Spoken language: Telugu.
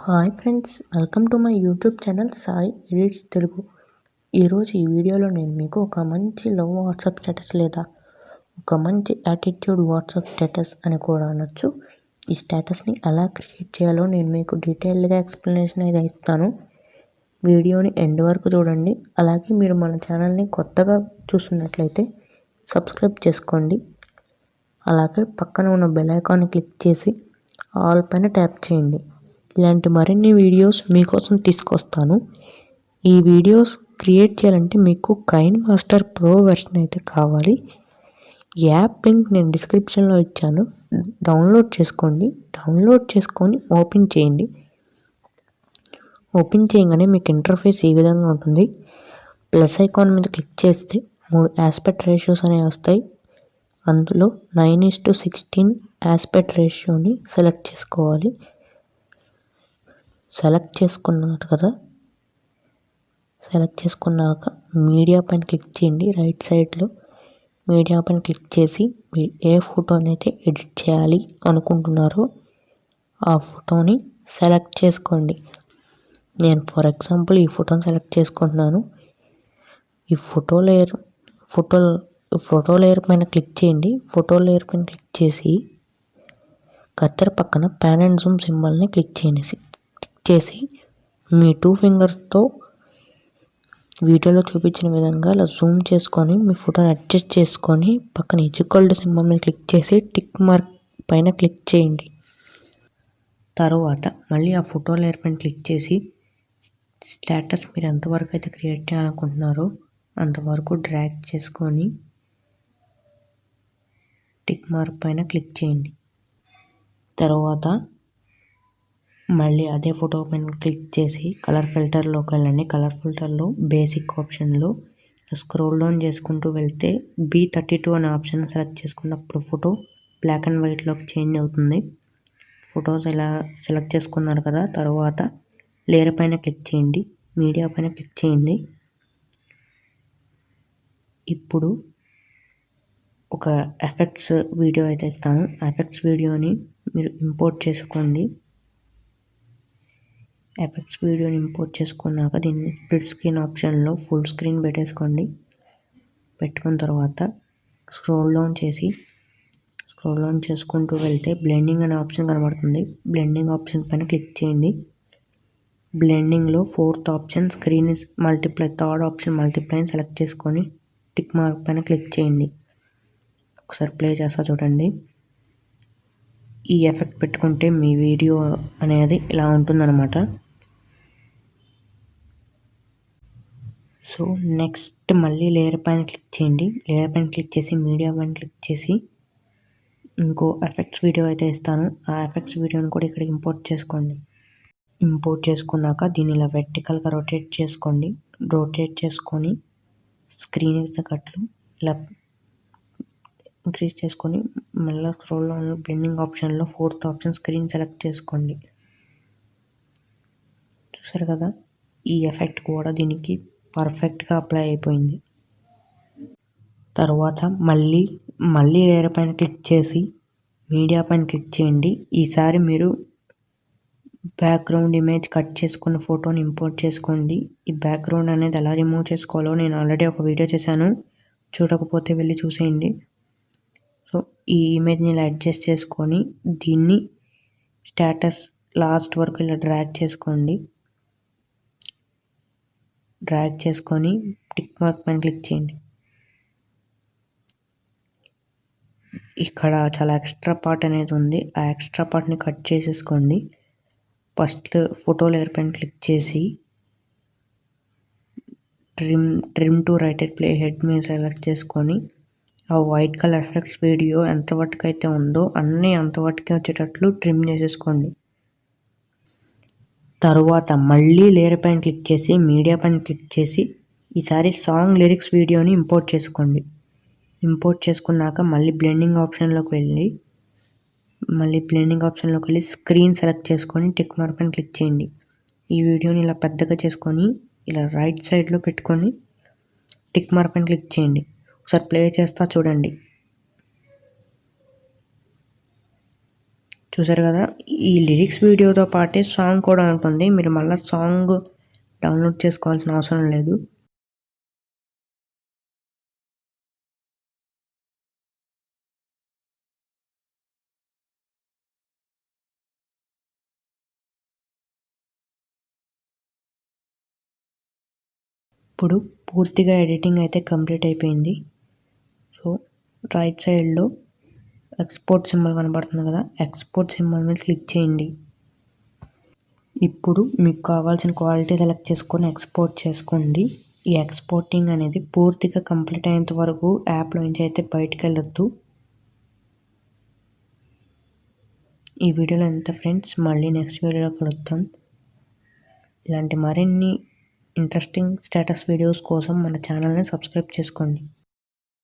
Hi friends, welcome to my YouTube channel Sai edits Telugu. ఈరోజు ఈ వీడియోలో నేను మీకు ఒక మంచి లవ్ వాట్సాప్ స్టేటస్ లేదా ఒక మంచి యాటిట్యూడ్ వాట్సాప్ స్టేటస్ అని కూడా అనొచ్చు. ఈ స్టేటస్ని ఎలా క్రియేట్ చేయాలో నేను మీకు డీటెయిల్గా ఎక్స్ప్లెనేషన్ అయితే ఇస్తాను. వీడియోని ఎండ్ వరకు చూడండి. అలాగే మీరు మన ఛానల్ని కొత్తగా చూస్తున్నట్లయితే సబ్స్క్రైబ్ చేసుకోండి. అలాగే పక్కన ఉన్న బెల్ ఐకాన్ని క్లిక్ చేసి ఆల్ పైన ట్యాప్ చేయండి. ఇలాంటి మరిన్ని వీడియోస్ మీకోసం తీసుకొస్తాను. ఈ వీడియోస్ క్రియేట్ చేయాలంటే మీకు కైన్ మాస్టర్ ప్రో వెర్షన్ అయితే కావాలి. యాప్ లింక్ నేను డిస్క్రిప్షన్లో ఇచ్చాను. డౌన్లోడ్ చేసుకోండి. డౌన్లోడ్ చేసుకొని ఓపెన్ చేయండి. ఓపెన్ చేయగానే మీకు ఇంటర్ఫేస్ ఈ విధంగా ఉంటుంది. ప్లస్ ఐకాన్ మీద క్లిక్ చేస్తే 3 ఆస్పెక్ట్ రేషియోస్ అనేవి వస్తాయి. అందులో 9:16 ఆస్పెక్ట్ రేషియోని సెలెక్ట్ చేసుకోవాలి. సెలెక్ట్ చేసుకున్నారు కదా, సెలెక్ట్ చేసుకున్నాక మీడియా పైన క్లిక్ చేయండి. రైట్ సైడ్లో మీడియా పైన క్లిక్ చేసి మీరు ఏ ఫోటోని అయితే ఎడిట్ చేయాలి అనుకుంటున్నారో ఆ ఫోటోని సెలెక్ట్ చేసుకోండి. నేను ఫర్ ఎగ్జాంపుల్ ఈ ఫోటోని సెలెక్ట్ చేసుకుంటున్నాను. ఈ ఫోటో లేయర్ పైన క్లిక్ చేయండి. ఫోటో లేయర్ పైన క్లిక్ చేసి కత్తెర పక్కన పాన్ అండ్ జూమ్ సింబల్ని క్లిక్ చేసి మీ 2 ఫింగర్స్తో వీడియోలో చూపించిన విధంగా ఇలా జూమ్ చేసుకొని మీ ఫోటోని అడ్జస్ట్ చేసుకొని పక్కన ఈక్వల్ టు సింబల్ మీద క్లిక్ చేసి టిక్ మార్క్ పైన క్లిక్ చేయండి. తర్వాత మళ్ళీ ఆ ఫోటో లేయర్ పైన క్లిక్ చేసి స్టేటస్ మీరు ఎంతవరకు అయితే క్రియేట్ చేయాలనుకుంటున్నారో అంతవరకు డ్రాగ్ చేసుకొని టిక్ మార్క్ పైన క్లిక్ చేయండి. తర్వాత మళ్ళీ అదే ఫోటో పైన క్లిక్ చేసి కలర్ ఫిల్టర్లోకి వెళ్ళండి. కలర్ ఫిల్టర్లో బేసిక్ ఆప్షన్లో స్క్రోల్ డౌన్ చేసుకుంటూ వెళ్తే B32 అనే ఆప్షన్ సెలెక్ట్ చేసుకున్నప్పుడు ఫోటో బ్లాక్ అండ్ వైట్లోకి చేంజ్ అవుతుంది. ఫొటోస్ ఇలా సెలెక్ట్ చేసుకున్నారు కదా, తర్వాత లేయర్ పైన క్లిక్ చేయండి. మీడియా పైన క్లిక్ చేయండి. ఇప్పుడు ఒక ఎఫెక్ట్స్ వీడియో అయితే ఇస్తాను. ఎఫెక్ట్స్ వీడియోని మీరు ఇంపోర్ట్ చేసుకోండి. ఎఫెక్ట్స్ వీడియోని ఇంపోర్ట్ చేసుకున్నాక దీన్ని స్ప్లిట్ స్క్రీన్ ఆప్షన్లో ఫుల్ స్క్రీన్ పెట్టుకున్న తర్వాత స్క్రోల్ డౌన్ చేసుకుంటూ వెళ్తే బ్లెండింగ్ అనే ఆప్షన్ కనబడుతుంది. బ్లెండింగ్ ఆప్షన్ పైన క్లిక్ చేయండి. బ్లెండింగ్లో 4th option screen multiply, 3rd option మల్టిప్లైని సెలెక్ట్ చేసుకొని టిక్ మార్క్ పైన క్లిక్ చేయండి. ఒకసారి ప్లే చేస్తా చూడండి. ఈ ఎఫెక్ట్ పెట్టుకుంటే మీ వీడియో అనేది ఇలా ఉంటుందన్నమాట. సో నెక్స్ట్ మళ్ళీ లేయర్ పైన క్లిక్ చేయండి. లేయర్ పైన క్లిక్ చేసి మీడియా పైన క్లిక్ చేసి ఇంకో ఎఫెక్ట్స్ వీడియో అయితే ఇస్తాను. ఆ ఎఫెక్ట్స్ వీడియోని కూడా ఇక్కడికి ఇంపోర్ట్ చేసుకోండి. ఇంపోర్ట్ చేసుకున్నాక దీన్ని ఇలా వెర్టికల్గా రొటేట్ చేసుకోండి. రొటేట్ చేసుకొని స్క్రీన్ తగ్గట్లు ఇలా ఇంక్రీజ్ చేసుకొని మళ్ళీ స్క్రోల్ డౌన్ బ్లెండింగ్ ఆప్షన్లో 4th ఆప్షన్ స్క్రీన్ సెలెక్ట్ చేసుకోండి. చూసారు కదా, ఈ ఎఫెక్ట్ కూడా దీనికి పర్ఫెక్ట్గా అప్లై అయిపోయింది. తర్వాత మళ్ళీ లేయర్ పైన క్లిక్ చేసి మీడియా పైన క్లిక్ చేయండి. ఈసారి మీరు బ్యాక్గ్రౌండ్ ఇమేజ్ కట్ చేసుకున్న ఫోటోని ఇంపోర్ట్ చేసుకోండి. ఈ బ్యాక్గ్రౌండ్ అనేది ఎలా రిమూవ్ చేసుకోవాలో నేను ఆల్రెడీ ఒక వీడియో చేశాను. చూడకపోతే వెళ్ళి చూసేయండి. సో ఈ ఇమేజ్ని ఇలా అడ్జస్ట్ చేసుకొని దీన్ని స్టేటస్ లాస్ట్ వరకు ఇలా డ్రాగ్ చేసుకొని టిక్ మార్క్ పైన క్లిక్ చేయండి. ఇక్కడ చాలా ఎక్స్ట్రా పార్ట్ అనేది ఉంది. ఆ ఎక్స్ట్రా పార్ట్ని కట్ చేసేసుకోండి. ఫస్ట్ ఫోటో లేయర్ పైన క్లిక్ చేసి trim to right play head మీద సెలెక్ట్ చేసుకొని ఆ వైట్ కలర్ ఎఫెక్ట్స్ వీడియో ఎంతవరకు అయితే ఉందో అన్నీ అంతవరకు వచ్చేటట్లు ట్రిమ్ చేసేసుకోండి. తరువాత మళ్ళీ లేయర్ పైన క్లిక్ చేసి మీడియా పైన క్లిక్ చేసి ఈసారి సాంగ్ లిరిక్స్ వీడియోని ఇంపోర్ట్ చేసుకోండి. ఇంపోర్ట్ చేసుకున్నాక మళ్ళీ బ్లెండింగ్ ఆప్షన్లోకి వెళ్ళి స్క్రీన్ సెలెక్ట్ చేసుకొని టిక్ మార్క్ పైన క్లిక్ చేయండి. ఈ వీడియోని ఇలా పెద్దగా చేసుకొని ఇలా రైట్ సైడ్లో పెట్టుకొని టిక్ మార్క్ పైన క్లిక్ చేయండి. ఒకసారి ప్లే చేస్తా చూడండి. చూసారు కదా, ఈ లిరిక్స్ వీడియోతో పాటే సాంగ్ కూడా ఉంటుంది. మీరు మళ్ళీ సాంగ్ డౌన్లోడ్ చేసుకోవాల్సిన అవసరం లేదు. ఇప్పుడు పూర్తిగా ఎడిటింగ్ అయితే కంప్లీట్ అయిపోయింది. సో రైట్ సైడ్లో ఎక్స్పోర్ట్ సింబల్ కనబడుతుంది కదా, ఎక్స్పోర్ట్ సింబల్ మీద క్లిక్ చేయండి. ఇప్పుడు మీకు కావాల్సిన క్వాలిటీ సెలెక్ట్ చేసుకొని ఎక్స్పోర్ట్ చేసుకోండి. ఈ ఎక్స్పోర్టింగ్ అనేది పూర్తిగా కంప్లీట్ అయ్యేంత వరకు యాప్లో నుంచి అయితే బయటికి వెళ్ళొద్దు. ఈ వీడియోలో ఎంత ఫ్రెండ్స్, మళ్ళీ నెక్స్ట్ వీడియోలో కలుద్దాం. ఇలాంటి మరిన్ని ఇంట్రెస్టింగ్ స్టేటస్ వీడియోస్ కోసం మన ఛానల్ని సబ్స్క్రైబ్ చేసుకోండి.